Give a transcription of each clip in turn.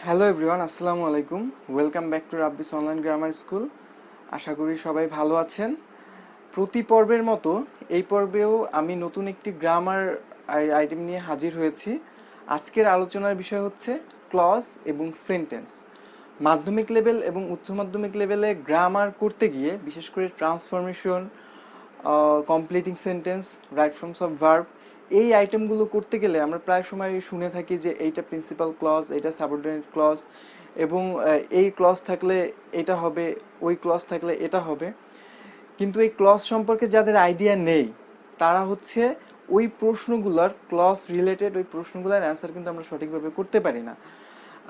Hello everyone, আসসালামু আলাইকুম। Welcome back to Rabbi's online grammar school. আশা করি সবাই ভালো আছেন। প্রতি পর্বের মতো এই পর্বেও আমি নতুন একটি গ্রামার আইটেম নিয়ে হাজির হয়েছি। আজকের আলোচনার বিষয় হচ্ছে ক্লজ এবং সেন্টেন্স। মাধ্যমিক লেভেল এবং উচ্চ মাধ্যমিক লেভেলে গ্রামার করতে গিয়ে বিশেষ করে transformation, completing sentence, right forms of verb, এই আইটেমগুলো করতে গেলে আমরা প্রায় সময় শুনে থাকি যে এইটা প্রিন্সিপাল ক্লজ, এইটা সাবঅর্ডিনেট ক্লজ, এবং এই ক্লজ থাকলে এটা হবে, ওই ক্লজ থাকলে এটা হবে। কিন্তু এই ক্লজ সম্পর্কে যাদের আইডিয়া নেই তারা হচ্ছে ওই প্রশ্নগুলোর ক্লজ রিলেটেড ওই প্রশ্নগুলোর অ্যান্সার কিন্তু আমরা সঠিকভাবে করতে পারি না।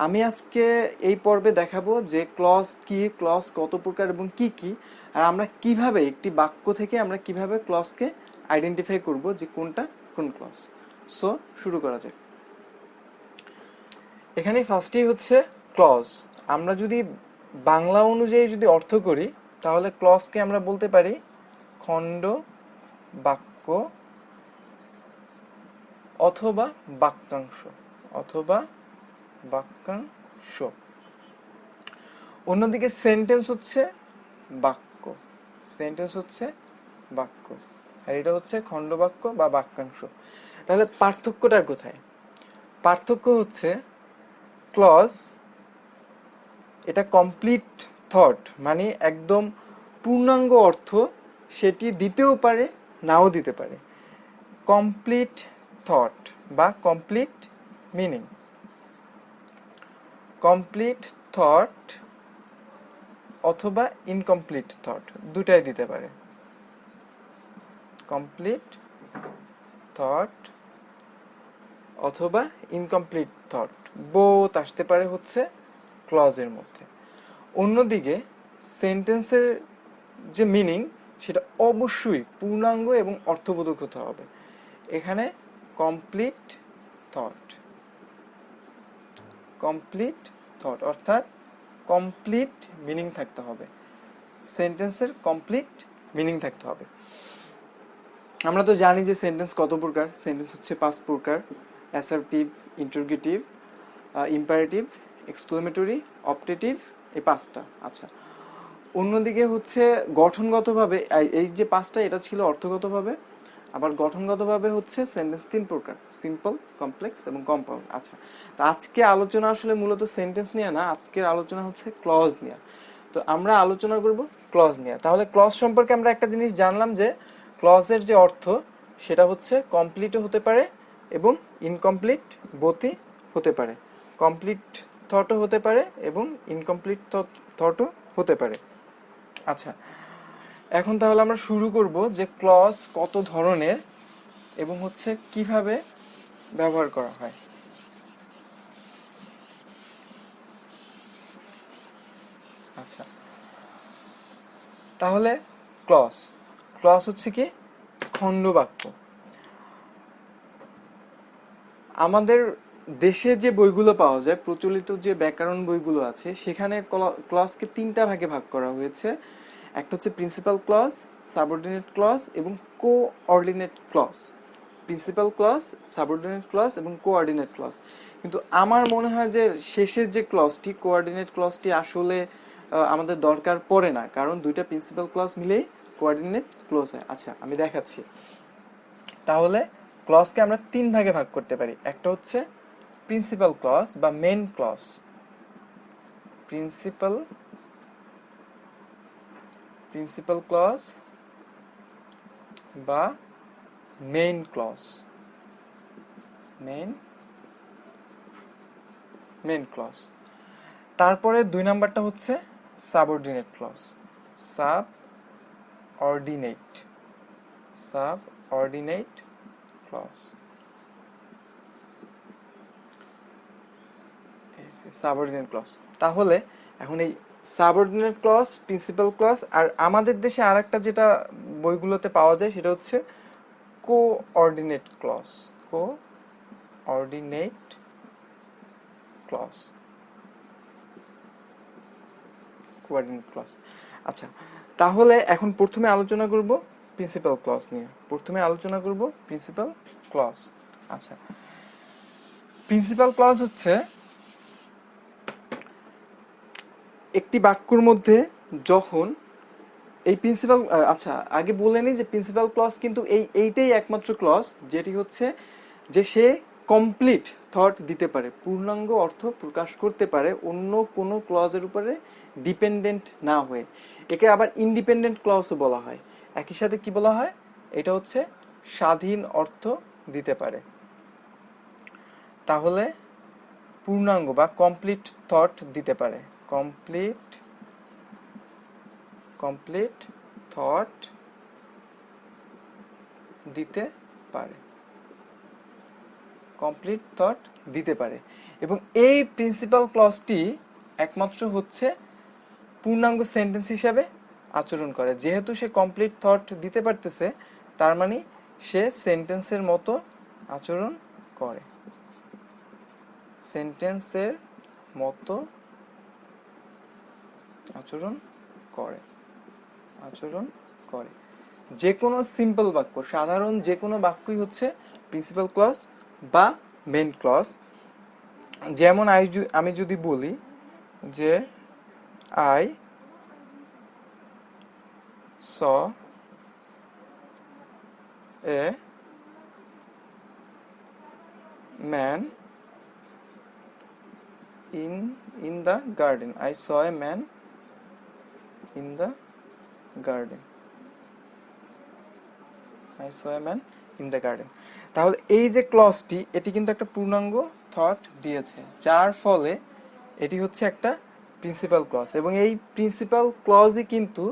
আমি আজকে এই পর্বে দেখাবো যে ক্লজ কি, ক্লজ কত প্রকার এবং কি কি, আর আমরা কিভাবে একটি বাক্য থেকে আমরা কিভাবে ক্লজকে আইডেন্টিফাই করব যে কোনটা কোন ক্লজ। সো শুরু করা যাক। এখানে ফার্স্টেই হচ্ছে ক্লজ। আমরা যদি বাংলা অনুযায়ী যদি অর্থ করি তাহলে ক্লজকে আমরা বলতে পারি খণ্ড বাক্য অথবা বাক্যাংশ অথবা বাক্যাংশ। অন্যদিকে সেন্টেন্স হচ্ছে বাক্য, সেন্টেন্স হচ্ছে বাক্য, আর এটা হচ্ছে খণ্ডবাক্য বা বাক্যাংশ। তাহলে পার্থক্যটা কোথায়? পার্থক্য হচ্ছে ক্লজ এটা কমপ্লিট থট, মানে একদম পূর্ণাঙ্গ অর্থ সেটি দিতেও পারে নাও দিতে পারে। কমপ্লিট থট বা কমপ্লিট মিনিং, কমপ্লিট থট অথবা ইনকমপ্লিট থট, দুটাই দিতে পারে। কমপ্লিট থট অথবা ইনকমপ্লিট থট বোথ আসতে পারে হচ্ছে ক্লজের মধ্যে। অন্যদিকে সেন্টেন্সের যে মিনিং সেটা অবশ্যই পূর্ণাঙ্গ এবং অর্থবোধক হতে হবে। এখানে কমপ্লিট থট, কমপ্লিট থট অর্থাৎ কমপ্লিট মিনিং থাকতে হবে, সেন্টেন্সের কমপ্লিট মিনিং থাকতে হবে। আমরা তো জানি যে সেন্টেন্স কত প্রকার। সেন্টেন্স হচ্ছে 5 প্রকার: assertive, interrogative, imperative, exclamatory, optative, এই 5টা। আচ্ছা, অন্যদিকে হচ্ছে গঠনগতভাবে এই যে 5টা এটা ছিল অর্থগতভাবে, আবার গঠনগতভাবে হচ্ছে সেন্টেন্স 3 প্রকার: সিম্পল, কমপ্লেক্স এবং কম্পাউন্ড। আচ্ছা, তো আজকে আলোচনা আসলে মূলত সেন্টেন্স নিয়ে না, আজকের আলোচনা হচ্ছে ক্লজ নিয়ে। তো আমরা আলোচনা করব ক্লজ নিয়ে। তাহলে ক্লজ সম্পর্কে আমরা একটা জিনিস জানলাম যে ক্লজের যে অর্থ সেটা হচ্ছে কমপ্লিটও হতে পারে এবং ইনকমপ্লিট বোথই হতে পারে। কমপ্লিট থটও হতে পারে এবং ইনকমপ্লিট থটও হতে পারে। আচ্ছা, এখন তাহলে আমরা শুরু করব যে ক্লজ কত ধরনের এবং হচ্ছে কিভাবে ব্যবহার করা হয়। আচ্ছা, তাহলে ক্লজ ক্লজ হচ্ছে কি খণ্ডবাক্য। আমাদের দেশে যে বইগুলো পাওয়া যায়, প্রচলিত যে ব্যাকরণ বইগুলো আছে, সেখানে ক্লজকে 3টা ভাগে ভাগ করা হয়েছে। একটা হচ্ছে প্রিন্সিপাল ক্লজ, সাবঅর্ডিনেট ক্লজ এবং coordinate clause. Principal clause, subordinate clause এবং কোঅর্ডিনেট ক্লজ। কিন্তু আমার মনে হয় যে শেষের যে ক্লজটি, কোঅর্ডিনেট ক্লজটি আসলে আমাদের দরকার পড়ে না, কারণ দুইটা প্রিন্সিপাল ক্লজ মিলেই কোঅর্ডিনেট ক্লজ হয়। আচ্ছা, আমি দেখাচ্ছি। তাহলে ক্লজকে আমরা 3 ভাগে ভাগ করতে পারি। একটা হচ্ছে প্রিন্সিপাল ক্লজ বা main clause, principal principal clause বা মেইন ক্লজ, মেইন ক্লজ। তারপরে 2 নাম্বারটা হচ্ছে subordinate clause, subordinate clause, subordinate clause. তাহলে এখন এই সাবঅর্ডিনেট ক্লজ, প্রিন্সিপাল ক্লজ, আর আমাদের দেশে আরেকটা যেটা বইগুলোতে পাওয়া যায় সেটা হচ্ছে coordinate clause, coordinate clause, coordinate clause. আচ্ছা, তাহলে এখন প্রথমে আলোচনা করব প্রিন্সিপাল ক্লজ নিয়ে। Principal clause. আচ্ছা, প্রিন্সিপাল ক্লজ হচ্ছে একটি বাক্যর মধ্যে যখন এই প্রিন্সিপাল, আচ্ছা আগে বলে নিই যে প্রিন্সিপাল ক্লজ কিন্তু এইটাই একমাত্র ক্লজ যেটি হচ্ছে যে সে কমপ্লিট থট দিতে পারে, পূর্ণাঙ্গ অর্থ প্রকাশ করতে পারে অন্য কোনো ক্লজের উপরে ডিপেন্ডেন্ট না হয়ে। একে আবার ইন্ডিপেন্ডেন্ট ক্লজও বলা হয়। একই সাথে কি বলা হয়, এটা হচ্ছে স্বাধীন অর্থ দিতে পারে। তাহলে পূর্ণাঙ্গ বা কমপ্লিট থট দিতে পারে, কমপ্লিট থট দিতে পারে, কমপ্লিট থট দিতে পারে। এবং এই প্রিন্সিপাল ক্লজটি একমাত্র হচ্ছে পূর্ণাঙ্গ সেন্টেন্স হিসাবে আচরণ করে। যেহেতু সে কমপ্লিট থট দিতে পারতেছে, তার মানে সে সেন্টেন্সের মতো আচরণ করে, সেন্টেন্সের মতো আচরণ করে। যে কোনো সিম্পল বাক্য, সাধারণ যে কোনো বাক্যই হচ্ছে প্রিন্সিপাল ক্লজ বা মেইন ক্লজ। যেমন আমি যদি বলি যে I saw a man in the garden, I saw a man in the garden, I saw a man in the garden। তাহলে এই যে ক্লজটি, এটি কিন্তু একটা পূর্ণাঙ্গ থট দিয়েছে, যার ফলে এটি হচ্ছে একটা প্রিন্সিপাল ক্লজ। এবং এই প্রিন্সিপাল ক্লজই কিন্তু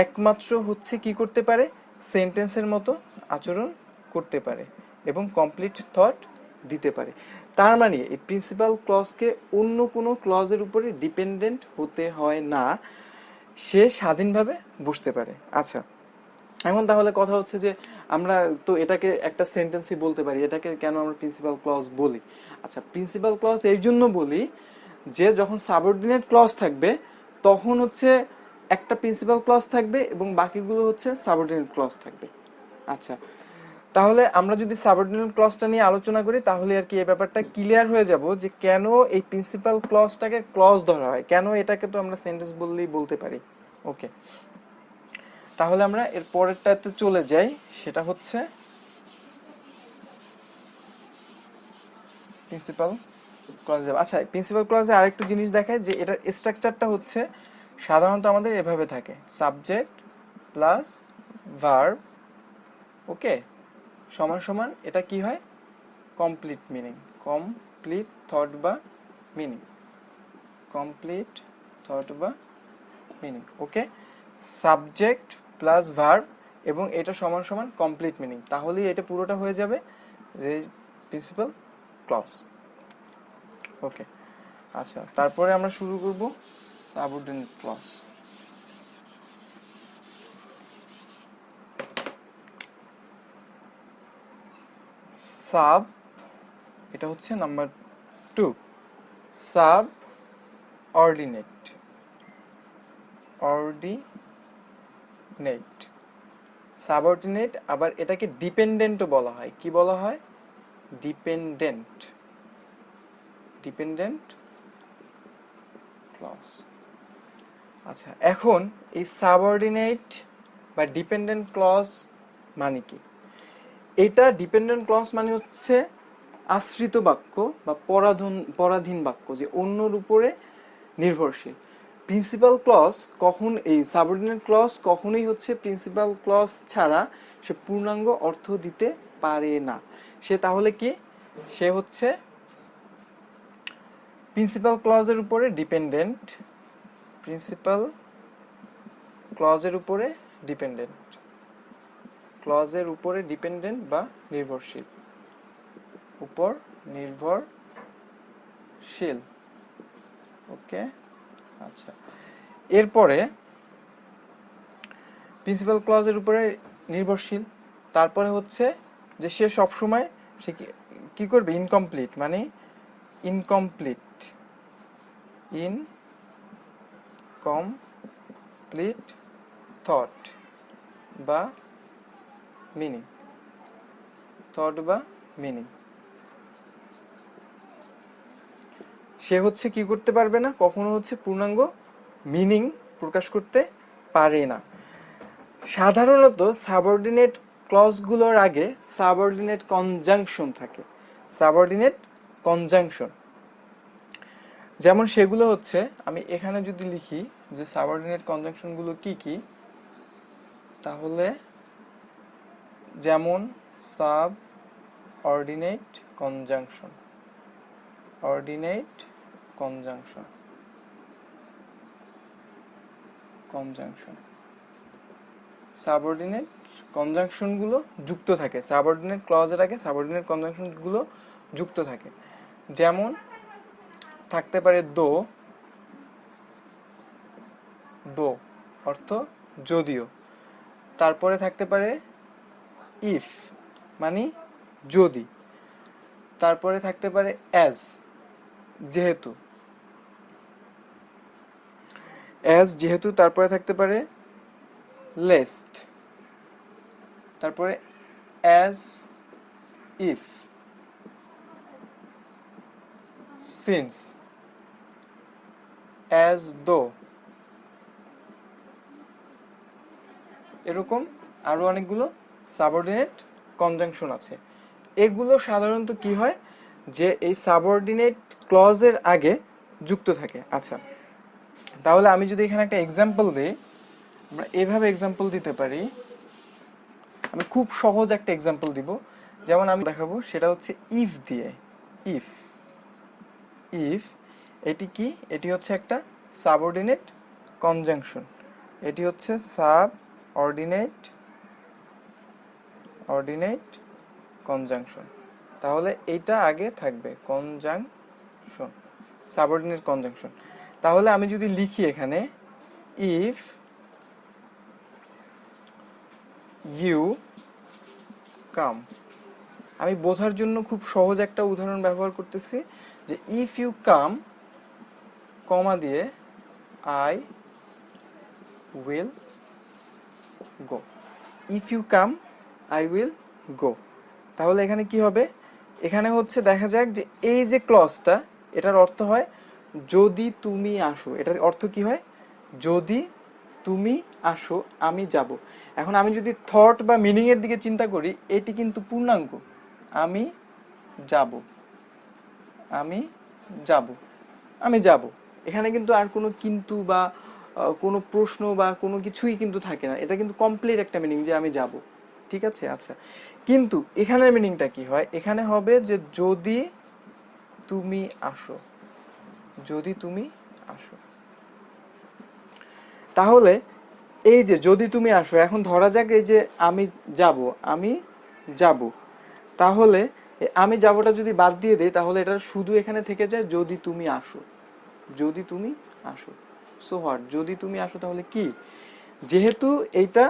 একমাত্র হচ্ছে কি করতে পারে, সেন্টেন্সের মতো আচরণ করতে পারে এবং কমপ্লিট থট দিতে পারে। তার মানে এই প্রিন্সিপাল ক্লজকে অন্য কোনো ক্লজের উপরে ডিপেন্ডেন্ট হতে হয় না, সে স্বাধীনভাবে বসতে পারে। আচ্ছা, এখন তাহলে কথা হচ্ছে যে আমরা তো এটাকে একটা সেন্টেন্সই বলতে পারি, এটাকে কেন আমরা প্রিন্সিপাল ক্লজ বলি? আচ্ছা, প্রিন্সিপাল ক্লজ এর জন্য বলি যে যখন সাবঅর্ডিনেট ক্লজ থাকবে তখন হচ্ছে একটা প্রিন্সিপাল ক্লজ থাকবে এবং বাকিগুলো হচ্ছে সাবঅর্ডিনেট ক্লজ থাকবে। আচ্ছা, তাহলে আমরা যদি সাবঅর্ডিনেট ক্লজটা নিয়ে আলোচনা করি তাহলে আর কি এই ব্যাপারটা ক্লিয়ার হয়ে যাব যে কেন এই প্রিন্সিপাল ক্লজটাকে ক্লজ ধরা হয়, কেন এটাকে তো আমরা সেন্টেন্স বললেই বলতে পারি। ওকে, তাহলে আমরা এর পরেরটাতে চলে যাই, সেটা হচ্ছে প্রিন্সিপাল ক্লজ। আচ্ছা, প্রিন্সিপাল ক্লজে আরেকটু জিনিস দেখায় যে এটার স্ট্রাকচারটা হচ্ছে সাধারণত আমাদের এভাবে থাকে, সাবজেক্ট প্লাস ভার্ব, ওকে, সমান সমান এটা কি হয়, কমপ্লিট মিনিং, কমপ্লিট থট বা মিনিং, কমপ্লিট থট বা মিনিং। ওকে, সাবজেক্ট প্লাস ভার্ব এবং এটা সমান সমান কমপ্লিট মিনিং, তাহলেই এটা পুরোটা হয়ে যাবে প্রিন্সিপাল ক্লজ। ওকে, আচ্ছা, তারপরে আমরা শুরু করব সাবঅর্ডিনেট ক্লজ। সাব, এটা হচ্ছে নাম্বার 2, সাব অর্ডিনেট, সাবঅর্ডিনেট, আবার এটাকে ডিপেন্ডেন্টও বলা হয়। কি বলা হয়? Dependent clause. আচ্ছা, এখন এই সাবঅর্ডিনেট বা ডিপেন্ডেন্ট ক্লজ মানে কি? এটা ডিপেন্ডেন্ট ক্লজ মানে হচ্ছে আশ্রিত বাক্য বা পরাধীন বাক্য, যে অন্যর উপরে নির্ভরশীল। প্রিন্সিপাল ক্লজ কখন, এই সাবঅর্ডিনেট ক্লজ কখনোই হচ্ছে প্রিন্সিপাল ক্লজ ছাড়া সে পূর্ণাঙ্গ অর্থ দিতে পারে না। সে তাহলে কি, সে হচ্ছে প্রিন্সিপাল ক্লজের উপরে ডিপেন্ডেন্ট, প্রিন্সিপাল ক্লজের উপরে ডিপেন্ডেন্ট, ক্লজের উপরে ডিপেন্ডেন্ট বা নির্ভরশীল, উপর নির্ভরশীল। ওকে, আচ্ছা, এরপরে প্রিন্সিপাল ক্লজের উপরে নির্ভরশীল, তারপরে হচ্ছে যে সে সবসময় সে কি করবে, ইনকমপ্লিট, মানে ইনকমপ্লিট থট বা মিনিং, সে হচ্ছে কি করতে পারবে না, কখনো হচ্ছে পূর্ণাঙ্গ মিনিং প্রকাশ করতে পারে না। সাধারণত সাবঅর্ডিনেট ক্লজগুলোর আগে সাবঅর্ডিনেট কনজাংশন থাকে। সাবঅর্ডিনেট কনজাংশন যেমন সেগুলো হচ্ছে, আমি এখানে যদি লিখি যে সাবঅর্ডিনেট কনজাংশনগুলো কি কি, তাহলে যেমন subordinate conjunction, ordinate conjunction, conjunction, subordinate কনজাংশনগুলো যুক্ত থাকে। সাবঅর্ডিনেট ক্লজের আগে সাবঅর্ডিনেট কনজাংশনগুলো যুক্ত থাকে। যেমন থাকতে পারে দো, দো অর্থ যদিও। তারপরে থাকতে পারে ইফ মানে যদি। তারপরে থাকতে পারে অ্যাজ যেহেতু, অ্যাজ যেহেতু। তারপরে থাকতে পারে লেস্ট, তারপরে as if, since, as though, এরকম আরো অনেকগুলো সাবঅর্ডিনেট কনজাংশন আছে। এগুলো সাধারণত কি হয় যে এই সাবঅর্ডিনেট ক্লজের আগে যুক্ত থাকে। আচ্ছা, তাহলে আমি যদি এখানে একটা এক্সাম্পল দিই, আমরা এভাবে এক্সাম্পল দিতে পারি। আমি খুব সহজ একটা এক্সাম্পল দিব, যেমন আমি দেখাবো, সেটা হচ্ছে ইফ দিয়ে। ইফ, ইফ এটি কি? এটি হচ্ছে একটা সাবঅর্ডিনেট কনজাংশন। এটি হচ্ছে সাবঅর্ডিনেট অর্ডিনেট কনজাংশন। তাহলে এইটা আগে থাকবে, কনজাংশন, সাবঅর্ডিনেট কনজাংশন। তাহলে আমি যদি লিখি এখানে ইফ ইউ কাম, আমি বোঝার জন্য খুব সহজ একটা উদাহরণ ব্যবহার করতেছি যে ইফ ইউ কাম, কমা দিয়ে I will go. If you come I will go. তাহলে এখানে কি হবে? এখানে হচ্ছে দেখা যাক যে এই যে ক্লজটা, এটার অর্থ হয় যদি তুমি আসো। এটার অর্থ কি হয়? যদি তুমি আসো আমি যাব। এখন আমি যদি থট বা মিনিং এর দিকে চিন্তা করি, এটি কিন্তু পূর্ণাঙ্গ। আমি যাব, আমি যাব, আমি যাব। এখানে কিন্তু আর কোনো কিন্তু বা কোনো প্রশ্ন বা কোনো কিছুই কিন্তু থাকে না। এটা কিন্তু কমপ্লিট একটা মিনিং যে আমি যাব। ঠিক আছে? আচ্ছা, কিন্তু এখানের মিনিংটা কি হয়? এখানে হবে যে যদি তুমি আসো, যদি তুমি আসো। তাহলে এই যে যদি তুমি আসো, এখন ধরা যাক এই যে আমি যাব, আমি যাব, তাহলে আমি যাবোটা যদি বাদ দিয়ে দেই, তাহলে এটা শুধু এখানে থেকে যায় যদি তুমি আসো, যদি তুমি আসো। So what? যদি তুমি আসো তাহলে কি? যেহেতু এইটা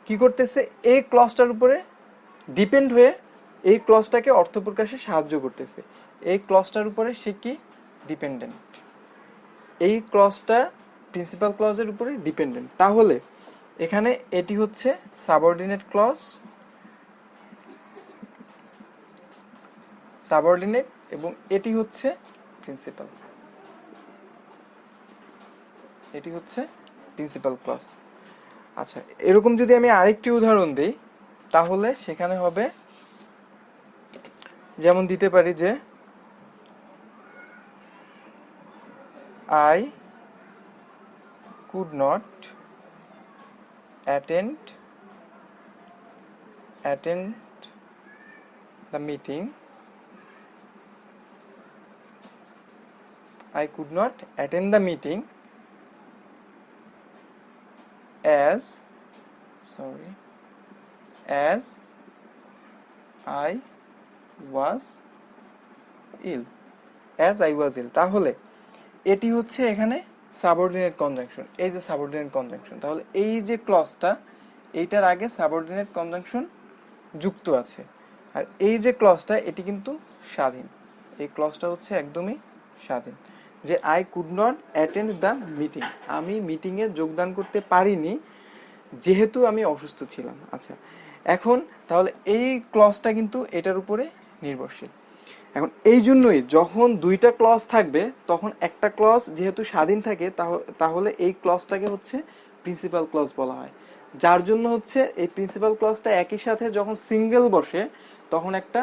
কি করতেছে, এই ক্লজটার উপরে ডিপেন্ড হয়ে এই ক্লজটাকে অর্থ প্রকাশে সাহায্য করতেছে। এই ক্লজটার উপরে সে কি? ডিপেন্ডেন্ট। এই ক্লজটা প্রিন্সিপাল ক্লজের উপরে ডিপেন্ডেন্ট। তাহলে এখানে এটি হচ্ছে সাবঅর্ডিনেট ক্লজ, সাবঅর্ডিনেট, এবং এটি হচ্ছে প্রিন্সিপাল, এটি হচ্ছে প্রিন্সিপাল ক্লজ। আচ্ছা, এরকম যদি আমি আরেকটি উদাহরণ দিই, তাহলে সেখানে হবে, যেমন দিতে পারি যে I could not attend the meeting. I could not attend the meeting as I was ill. As I was ill. তাহলে এটি হচ্ছে এখানে সাবঅর্ডিনেট কনজাংশন। এই যে সাবঅর্ডিনেট কনজাংশন, তাহলে এই যে ক্লজটা, এইটার আগে সাবঅর্ডিনেট কনজাংশন যুক্ত আছে। আর এই যে ক্লজটা, এটি কিন্তু স্বাধীন। এই ক্লজটা হচ্ছে একদমই স্বাধীন, যে I could not attend the meeting, আমি মিটিংয়ে যোগদান করতে পারিনি যেহেতু আমি অসুস্থ ছিলাম। আচ্ছা, এখন তাহলে এই ক্লজটা কিন্তু এটার উপরে নির্ভরশীল। এখন এই জন্যই যখন দুইটা ক্লজ থাকবে তখন একটা ক্লজ যেহেতু স্বাধীন থাকে তাহলে এই ক্লজটাকে হচ্ছে প্রিন্সিপাল ক্লজ বলা হয়, যার জন্য হচ্ছে এই প্রিন্সিপাল ক্লজটা একই সাথে যখন সিঙ্গেল বসে তখন একটা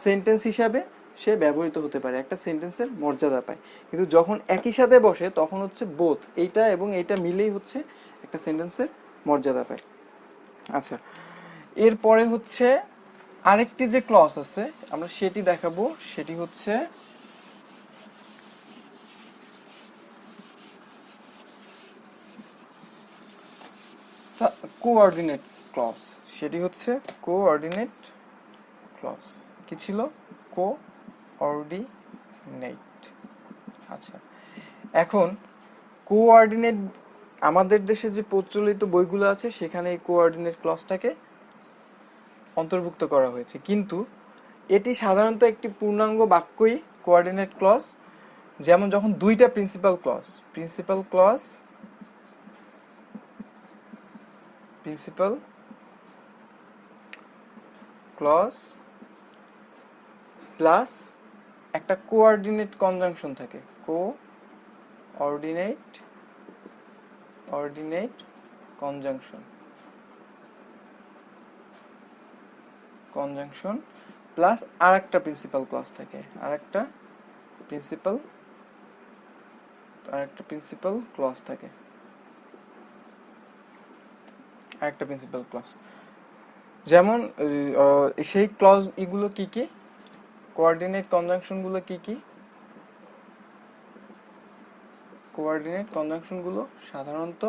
সেন্টেন্স হিসাবে সে ব্যবহৃত হতে পারে, একটা সেন্টেন্সের মর্যাদা পায়। কিন্তু যখন একই সাথে বসে তখন হচ্ছে বোথ, এইটা এবং এইটা মিলেই হচ্ছে একটা সেন্টেন্সের মর্যাদা পায়। আচ্ছা, এরপরে হচ্ছে আরেকটি যে ক্লজ আছে আমরা সেটি দেখাবো, সেটি হচ্ছে কোঅর্ডিনেট ক্লজ। সেটি হচ্ছে কোঅর্ডিনেট ক্লজ। কি ছিল? কোঅর্ডিনেট। আচ্ছা, এখন কোঅর্ডিনেট আমাদের দেশে যে প্রচলিত বইগুলো আছে সেখানে এই কোঅর্ডিনেট ক্লজটাকে অন্তর্ভুক্ত করা হয়েছে, কিন্তু এটি সাধারণত একটি পূর্ণাঙ্গ বাক্যই কোঅর্ডিনেট ক্লজ। যেমন যখন দুইটা প্রিন্সিপাল ক্লজ প্লাস একটা কোঅর্ডিনেট কনজাংশন থাকে, কোঅর্ডিনেট কনজাংশন প্লাস আরেকটা প্রিন্সিপাল ক্লজ থাকে, আরেকটা প্রিন্সিপাল ক্লজ। যেমন সেই ক্লজ এগুলো কি কি, কোঅর্ডিনেট কনজাংশন গুলো কি কি? কোঅর্ডিনেট কনজাংশন গুলো সাধারণত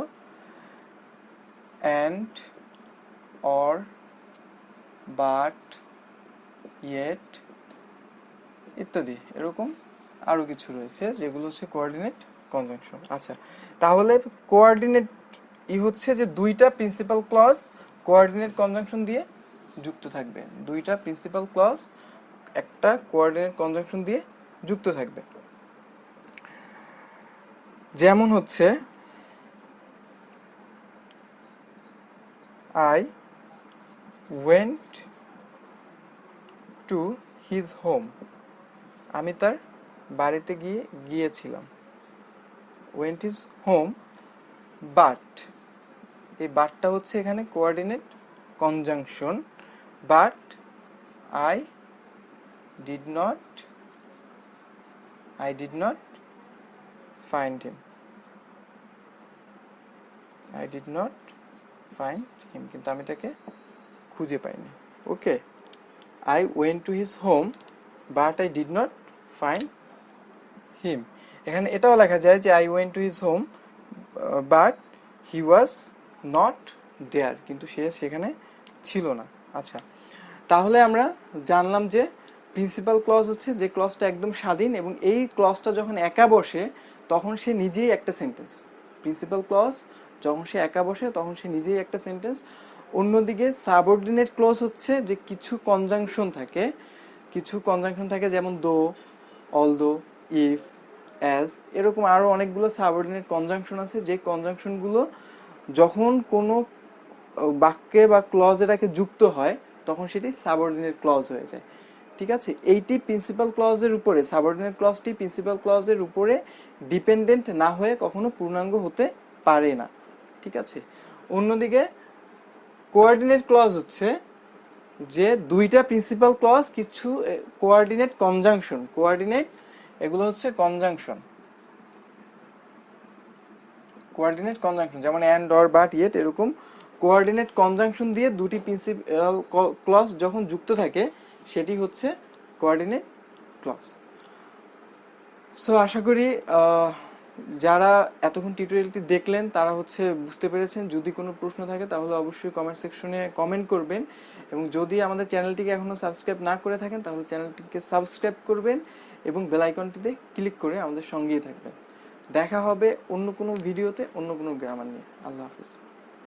and, or, but, yet ইত্যাদি, এরকম আরো কিছু রয়েছে যেগুলো হচ্ছে কোঅর্ডিনেট কনজাংশন। আচ্ছা, তাহলে কোঅর্ডিনেট হচ্ছে যে দুইটা প্রিন্সিপাল ক্লজ কোঅর্ডিনেট কনজাংশন দিয়ে যুক্ত থাকবে, দুইটা প্রিন্সিপাল ক্লজ একটা কোঅর্ডিনেট কনজাংশন দিয়ে যুক্ত থাকবে। যেমন হচ্ছে I went to his home, আমি তার বাড়িতে গিয়েছিলাম। went his home, but এই বাটটা হচ্ছে এখানে coordinate conjunction, but I did not find him, কিন্তু আমি তাকে খুঁজে পাইনি। ওকে, I went to his home but I did not find him। এখানে এটাও লেখা যায় যে I went to his home but he was not there, কিন্তু সে সেখানে ছিল না। আচ্ছা, তাহলে আমরা জানলাম যে প্রিন্সিপাল ক্লজ হচ্ছে যে ক্লজটা একদম স্বাধীন এবং এই ক্লজটা যখন একা বসে তখন সে নিজেই একটা সেন্টেন্স। প্রিন্সিপাল ক্লজ যখন সে একা বসে তখন সে নিজেই একটা সেন্টেন্স। অন্যদিকে সাবঅর্ডিনেট ক্লজ হচ্ছে যে কিছু কনজাংশন থাকে, যেমন দো, অলদো, ইফ, অ্যাজ, এরকম আরো অনেকগুলো সাবঅর্ডিনেট কনজাংশন আছে, যে কনজাংশনগুলো যখন কোনো বাক্যে বা ক্লজ এটাকে যুক্ত হয় তখন সেটি সাবঅর্ডিনেট ক্লজ হয়ে যায়। ঠিক আছে, এইটি প্রিন্সিপাল ক্লজের উপরে, সাবঅর্ডিনেট ক্লজটি প্রিন্সিপাল ক্লজের উপরে ডিপেন্ডেন্ট না হয়ে কখনো পূর্ণাঙ্গ হতে পারে না। ঠিক আছে, অন্যদিকে কোঅর্ডিনেট ক্লজ হচ্ছে যে দুইটা প্রিন্সিপাল ক্লজ কিছু কোঅর্ডিনেট কনজাংশন, এগুলো হচ্ছে কনজাংশন, যেমন অ্যান্ড, অর, বাট, ইয়েট, এরকম কোঅর্ডিনেট কনজাংশন দিয়ে দুটি প্রিন্সিপাল ক্লজ যখন যুক্ত থাকে সেটি হচ্ছে কোঅর্ডিনেট ক্লজ। সো আশা করি যারা এতক্ষণ টিউটোরিয়ালটি দেখলেন তারা হচ্ছে বুঝতে পেরেছেন। যদি কোনো প্রশ্ন থাকে তাহলে অবশ্যই কমেন্ট সেকশনে কমেন্ট করবেন, এবং যদি আমাদের চ্যানেলটিকে এখনো সাবস্ক্রাইব না করে থাকেন তাহলে চ্যানেলটিকে সাবস্ক্রাইব করবেন এবং বেল আইকনটিতে ক্লিক করে আমাদের সঙ্গেই থাকবেন। দেখা হবে অন্য কোনো ভিডিওতে অন্য কোনো গ্রামার নিয়ে। আল্লাহ হাফিজ।